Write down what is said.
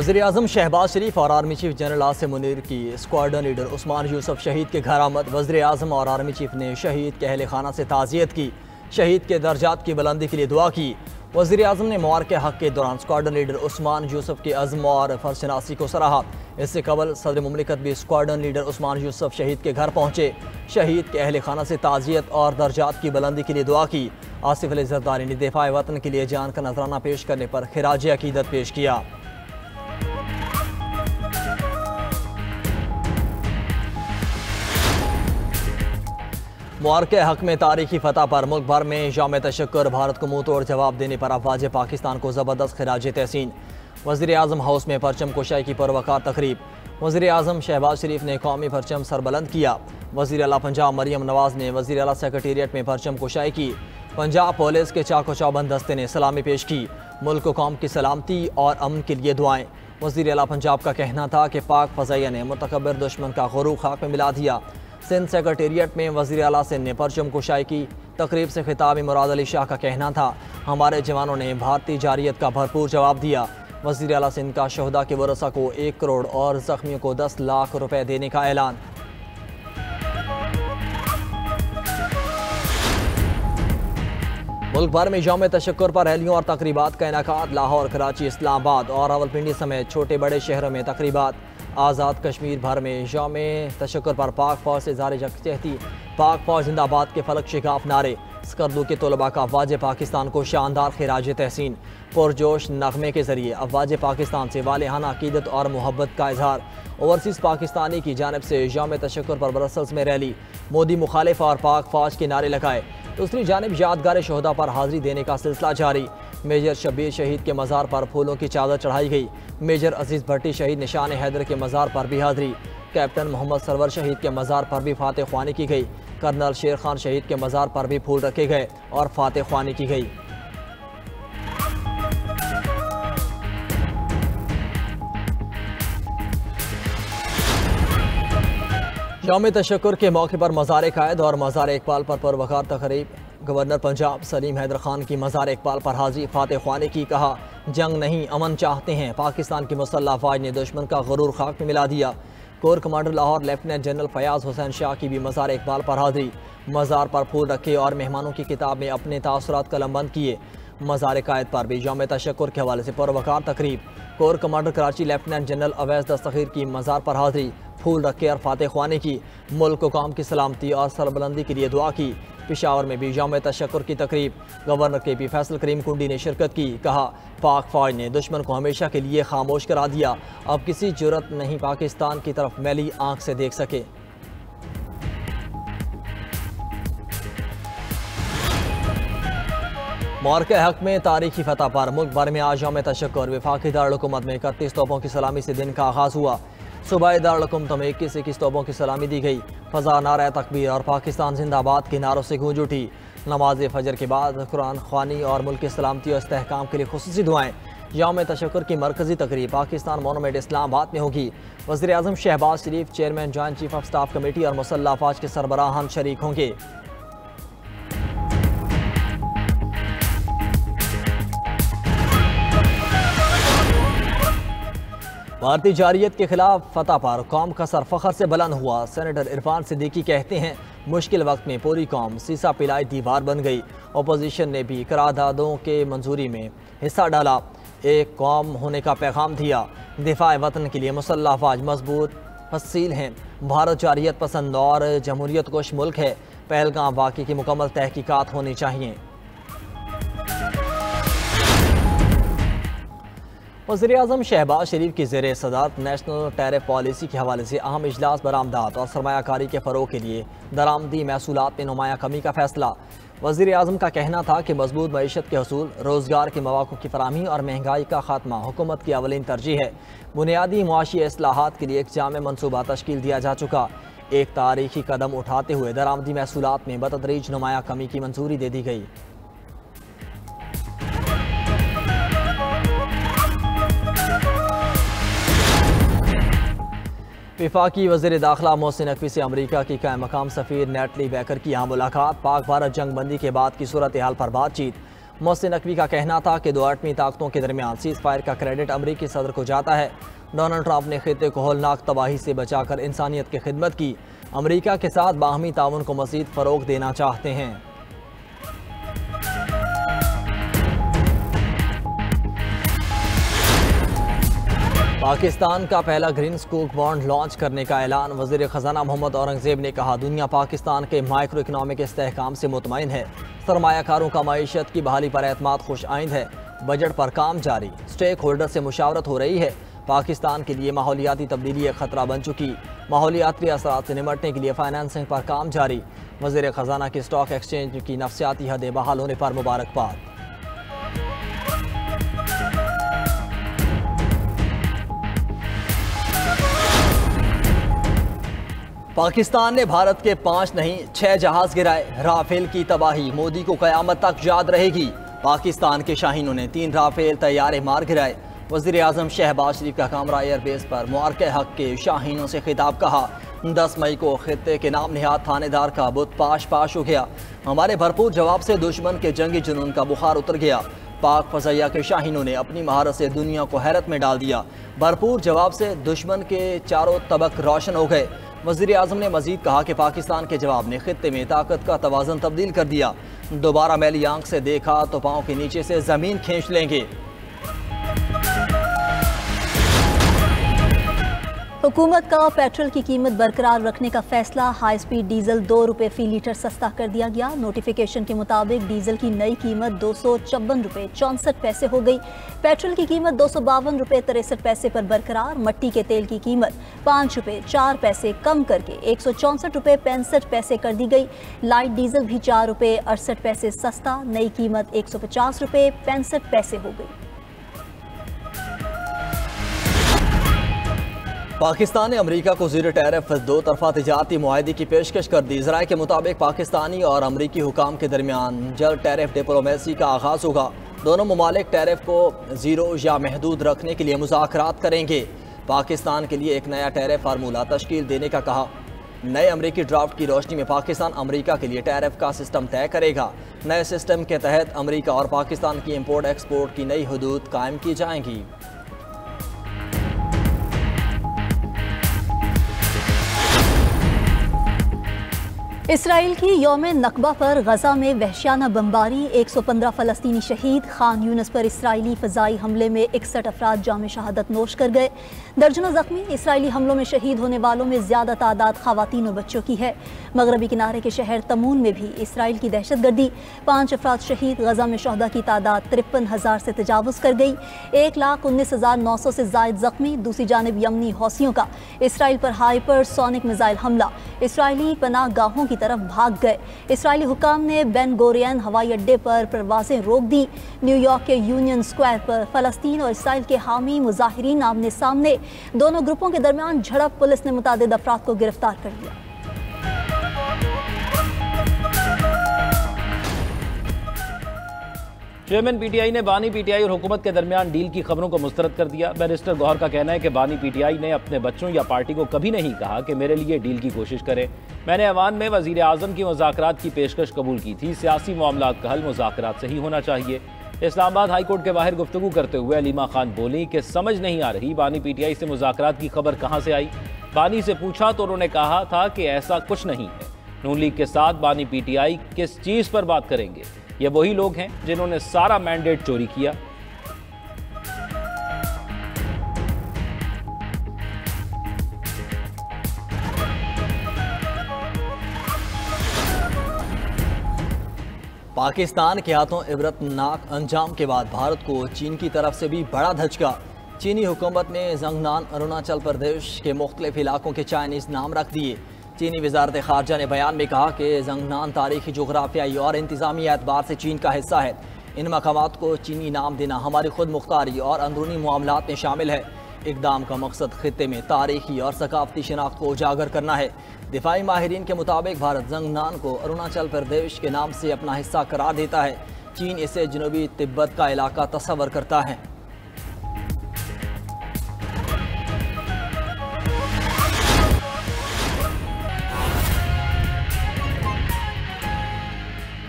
वज़ीर-ए-आज़म शहबाज शरीफ और army chief general Asim Munir की स्क्वाड्रन लीडर उस्मान यूसुफ शहीद के घर आमद। वज़ीर-ए-आज़म और आर्मी चीफ ने शहीद के अहल खाना से ताज़ियत की, शहीद के दर्जात की बुलंदी के लिए दुआ की। वज़ीर-ए-आज़म ने मुबारक हक़ के दौरान स्क्वाड्रन लीडर उस्मान यूसुफ के अज़्म और फ़र्ज़शनासी को सराहा। इससे कबल सदर मुमलिकत भी स्क्वाड्रन लीडर उस्मान यूसुफ शहीद के घर पहुँचे, शहीद के अहल खाना से ताज़ियत और दर्जात की बुलंदी के लिए दुआ की। आसिफ अली ज़रदारी ने दिफ़ा वतन के लिए जान का नजराना पेश करने पर खिराज अक़ीदत पेश किया। मुबारक हक़ में तारीखी फतह पर मुल्क भर में जाम तशक्कुर। भारत को मुँह तोड़ जवाब देने पर अफवाज पाकिस्तान को ज़बरदस्त खिराज तहसीन। वज़ीर-ए-आज़म हाउस में परचम कुशाई की पुरवकार तकरीब। वज़ीर-ए-आज़म शहबाज शरीफ ने कौमी परचम सरबलंद किया। वज़ीर आला पंजाब मरियम नवाज़ ने वज़ीर आला सेक्रेटेरिएट में परचम कुशाई की। पंजाब पुलिस के चाको चौबंद दस्ते ने सलामी पेश की। मुल्क को कौम की सलामती और अमन के लिए दुआएं। वज़ीर आला पंजाब का कहना था कि पाक फ़ज़ाइया ने मुतकब्बिर दुश्मन का गुरूर खाक में मिला दिया। सिंध सेक्रेटेरिएट में वज़ीर आला सिंध ने परचम कुशाई की। तकरीब से खिताब मुराद अली शाह का कहना था, हमारे जवानों ने भारतीय जारियत का भरपूर जवाब दिया। वज़ीर आला सिंध का शहदा के वरसा को 1 करोड़ और ज़ख्मियों को 10 लाख रुपए देने का ऐलान। मुल्क भर में यौम तशक्कुर पर रैलियों और तकरीबात का इनेकाद। लाहौर, कराची, इस्लामाबाद और रावलपिंडी समेत छोटे बड़े शहरों में तकरीबात। आज़ाद कश्मीर भर में यौम तशक्कुर पर पाक फ़ौज से ज़ाहिर यकजहती, पाक फ़ौज जिंदाबाद के फलक शिगाफ नारे। स्कर्दू के तलबा का अफ़वाज पाकिस्तान को शानदार खिराज तहसीन। पुरजोश नगमे के ज़रिए अफ़वाज पाकिस्तान से वालिहाना अक़ीदत और मोहब्बत का इजहार। ओवरसीज़ पाकिस्तानी की जानिब से यौम तशक्कुर पर ब्रसल्स में रैली। मोदी मुखालिफ और पाक फ़ौज के नारे लगाए। दूसरी जानिब यादगार शहदा पर हाज़िरी देने का सिलसिला जारी। मेजर शब्बीर शहीद के मज़ार पर फूलों की चादर चढ़ाई गई। मेजर अजीज़ भट्टी शहीद निशान हैदर के मज़ार पर भी हाज़िरी। कैप्टन मोहम्मद सरवर शहीद के मज़ार पर भी फातह ख्वानी की गई। कर्नल शेर खान शहीद के मज़ार पर भी फूल रखे गए और फातह ख्वानी की गई। यौम तशक्कुर के मौके पर मज़ार कायद और मज़ार इकबाल पर पुरवकार तकरीब। गवर्नर पंजाब सलीम हैदर खान की मज़ार इकबाल पर हाज़िरी। फातह ख्वानी की कहा, जंग नहीं अमन चाहते हैं। पाकिस्तान की मुसल्लह फ़ौज ने दुश्मन का गुरूर खाक में मिला दिया। Core commander Lahore lieutenant general Fayaz Hussain Shah की भी मज़ार इकबाल पर हाज़िरी। मज़ार पर फूल रखे और मेहमानों की किताब में अपने तासुरात कलमबंद किए। मज़ार कायद पर भी यौम तशक्कुर के हवाले से पुरवकार तकरीब। Core commander Karachi lieutenant general Awais Dastgir की मज़ार पर हाज़िरी। फूल रखे और फातह ख्वानी की। मुल्क को कौम की सलामती और सरबुलंदी के लिए दुआ की। पेशावर में भी यौम तशक्कुर की तकरीब। गवर्नर के पी फैसल करीम कुंडी ने शिरकत की। कहा, पाक फ़ौज ने दुश्मन को हमेशा के लिए खामोश करा दिया। अब किसी जुर्रत नहीं पाकिस्तान की तरफ मैली आंख से देख सके। मुबारक हक़ में तारीखी फतह पर मुल्क भर में आज यौम तशक्कुर। वफाकी दारुल-हुकूमत में 31 तोपों की सलामी से दिन का आगाज़ हुआ। सूबाई दारुल-हुकूमत में 21 तोपों की सलामी दी गई। फ़ज़ा नारा तकबीर और पाकिस्तान जिंदाबाद के नारों से गूंज उठी। नमाज फजर के बाद कुरान ख्वानी और मुल्क की सलामती और इस्तेहकाम के लिए खुसूसी दुआएं। यौम तशक्कुर की मरकज़ी तकरीब पाकिस्तान मोनूमेंट इस्लामाबाद में होगी। वज़ीर-ए-आज़म Shehbaz Sharif, chairman joint chief of staff committee और मुसल्लह फ़ौज के सरबराहान शरीक होंगे। भारतीय जारियत के खिलाफ फतह पर कौम का सर फखर से बुलंद हुआ। सेनेटर इरफान सिद्दीकी कहते हैं, मुश्किल वक्त में पूरी कौम सीसा पिलाई दीवार बन गई। अपोजिशन ने भी करारदादों के मंजूरी में हिस्सा डाला, एक कौम होने का पैगाम दिया। दिफा वतन के लिए मुसल्लह फ़ौज मजबूत फसील हैं। भारत जारियत पसंद और जमहूरियत कोश मुल्क है। पहलगाम वाक़े की मुकम्मल तहकीकात होनी चाहिए। वज़ीर-ए-आज़म शहबाज शरीफ की ज़ेर सदारत नेशनल टैरिफ पॉलिसी के हवाले से अहम इजलास बरामदात और सरमायाकारी के फ़रोग़ के लिए दरामदी महसूलात में नुमाया कमी का फैसला। वज़ीर-ए-आज़म का कहना था कि मजबूत मईशत के हसूल, रोज़गार के मौक़ों की फराहमी और महंगाई का खात्मा हुकूमत की अवलिन तरजीह है। बुनियादी मुआशी इस्लाहात के लिए एक जामे मनसूबा तश्कील दिया जा चुका। एक तारीखी कदम उठाते हुए दरामदी महसूलात में बतदरीज नुमाया कमी की मंजूरी दे दी गई। वफाकी वज़ीर दाखिला मोहसिन नकवी से अमरीका की कायम मकाम सफ़ीर नेटली बैकर की यहाँ मुलाकात। पाक भारत जंग बंदी के बाद की सूरत हाल पर बातचीत। मोहसिन नकवी का कहना था कि दो एटमी ताकतों के दरमियान सीज फायर का क्रेडिट अमरीकी सदर को जाता है। डोनाल्ड ट्रंप ने खित्ते को होलनाक तबाही से बचाकर इंसानियत की खिदमत की। अमरीका के साथ बाहमी ताउन को मज़ीद फ़रोग़ देना चाहते हैं। पाकिस्तान का पहला ग्रीन स्कूक बॉन्ड लॉन्च करने का ऐलान। वज़ीर ख़जाना मोहम्मद औरंगज़ेब ने कहा, दुनिया पाकिस्तान के माइक्रो इकनॉमिक इस्तेहकाम से मुतमईन है। सरमायाकारों का मईशत की बहाली पर एतमाद खुश आइंद है। बजट पर काम जारी। स्टेक होल्डर से मुशावरत हो रही है। पाकिस्तान के लिए माहौलियाती तब्दीली एक ख़तरा बन चुकी। माहौलियाती असरात से निमटने के लिए फाइनेंसिंग पर काम जारी। वज़ीर ख़जाना की स्टॉक एक्सचेंज की नफसियाती हदें बहाल होने पर मुबारकबाद। पाकिस्तान ने भारत के 5 नहीं 6 जहाज गिराए। राफेल की तबाही मोदी को क़यामत तक याद रहेगी। पाकिस्तान के शाहीनों ने 3 राफेल तैयारे मार गिराए। वज़ीर आज़म शहबाज शरीफ का कामरा एयरबेस पर मुआरके हक के शाहीनों से खिताब। कहा, 10 मई को खित्ते के नाम निहाद थानेदार का बुत पाश पाश हो गया। हमारे भरपूर जवाब से दुश्मन के जंगी जुनून का बुखार उतर गया। पाक फज़ैया के शाहीनों ने अपनी महारत से दुनिया को हैरत में डाल दिया। भरपूर जवाब से दुश्मन के चारों तबक रोशन हो गए। वज़ीर आज़म ने मज़ीद कहा कि पाकिस्तान के जवाब ने खित्ते में ताकत का तवाज़न तब्दील कर दिया। दोबारा मैली आंख से देखा तो पाँव के नीचे से ज़मीन खींच लेंगे। हुकूमत का पेट्रोल की कीमत बरकरार रखने का फैसला। हाई स्पीड डीजल 2 रुपये फ़ी लीटर सस्ता कर दिया गया। नोटिफिकेशन के मुताबिक डीजल की नई कीमत 254 रुपये 64 पैसे हो गई। पेट्रोल की कीमत 252 रुपये 63 पैसे पर बरकरार। मट्टी के तेल की कीमत 5 रुपये 4 पैसे कम करके 164 रुपये 65 पैसे कर दी गई। लाइट डीजल भी 4 रुपये 68 पैसे सस्ता। नई कीमत 150 रुपये 65 पैसे हो गई। पाकिस्तान ने अमरीका को ज़ीरो टैरिफ 2 तरफा तिजारती मुआहदे की पेशकश कर दी। ज़राए के मुताबिक पाकिस्तानी और अमरीकी हुकाम के दरमियान जल्द टैरिफ डिप्लोमेसी का आगाज़ होगा। दोनों ममालिक टैरिफ को ज़ीरो या महदूद रखने के लिए मुज़ाकरात करेंगे। पाकिस्तान के लिए एक नया टैरिफ फार्मूला तश्कील देने का कहा। नए अमरीकी ड्राफ्ट की रोशनी में पाकिस्तान अमरीका के लिए टैरिफ का सिस्टम तय करेगा। नए सिस्टम के तहत अमरीका और पाकिस्तान की इम्पोर्ट एक्सपोर्ट की नई हदूद कायम की जाएंगी। इसराइल की यौम नकबा पर गजा में वहशियाना बमबारी। 115 फ़लस्तीनी शहीद। खान यूनिस पर इसराइली फ़ज़ाई हमले में 61 अफराद जाम शहादत नोश कर गए। दर्जनों ज़ख्मी। इसराइली हमलों में शहीद होने वालों में ज़्यादा तादाद ख़वातीन और बच्चों की है। मगरबी किनारे के शहर तमून में भी इसराइल की दहशतगर्दी। 5 अफराद शहीद। गजा में शहदा की तादाद 53,000 से तजावुज़ कर गई। 1,19,900 से ज़ायद ज़ख्मी। दूसरी जानिब यमनी हौसियों का इसराइल पर हाइपरसोनिक मिसाइल हमला। इसराइली पनाह गाहों की तरफ भाग गए। इसराइली हुकाम ने बेन गोरियन हवाई अड्डे पर परवाजें रोक दी। न्यूयॉर्क के यूनियन स्क्वायर पर फ़लस्तीन और इसराइल के हामी मुजाहिरीन आमने सामने। दोनों ग्रुपों के दरमियान झड़प। पुलिस ने मुतादिद अफराद को गिरफ्तार कर लिया। चेयरमैन पीटीआई ने बानी पीटीआई और हुकूमत के दरमियान डील की खबरों को मुस्तरद कर दिया। बैरिस्टर गौहर का कहना है कि बानी पीटीआई ने अपने बच्चों या पार्टी को कभी नहीं कहा कि मेरे लिए डील की कोशिश करें। मैंने ऐवान में वज़ीर आज़म की मुज़ाकरात की पेशकश कबूल की थी। सियासी मामलात का हल मुज़ाकरात से ही होना चाहिए। इस्लामाबाद हाई कोर्ट के बाहर गुफ्तगू करते हुए अलीमा खान बोली कि समझ नहीं आ रही बानी पीटीआई से मुज़ाकरात की खबर कहाँ से आई। बानी से पूछा तो उन्होंने कहा था कि ऐसा कुछ नहीं है। नून लीग के साथ बानी पीटीआई किस चीज़ पर बात करेंगे? ये वही लोग हैं जिन्होंने सारा मैंडेट चोरी किया। पाकिस्तान के हाथों इबरतनाक अंजाम के बाद भारत को चीन की तरफ से भी बड़ा धचका। चीनी हुकूमत ने जंगनान अरुणाचल प्रदेश के मुख्तलिफ इलाकों के चाइनीज़ नाम रख दिए। चीनी वजारत खारजा ने बयान में कहा कि जंगनान तारीखी जोग्राफियाई और इंतज़ामी एतबार से चीन का हिस्सा है। इन मकामात को चीनी नाम देना हमारी खुद मुख्तारी और अंदरूनी मामलात में शामिल है। इक़दाम का मकसद खित्ते में तारीखी और सकाफती शनाख्त को उजागर करना है। दिफाई माहिरीन के मुताबिक भारत जंगनान को अरुणाचल प्रदेश के नाम से अपना हिस्सा करार देता है। चीन इसे जनूबी तिब्बत का इलाका तस्वर करता है।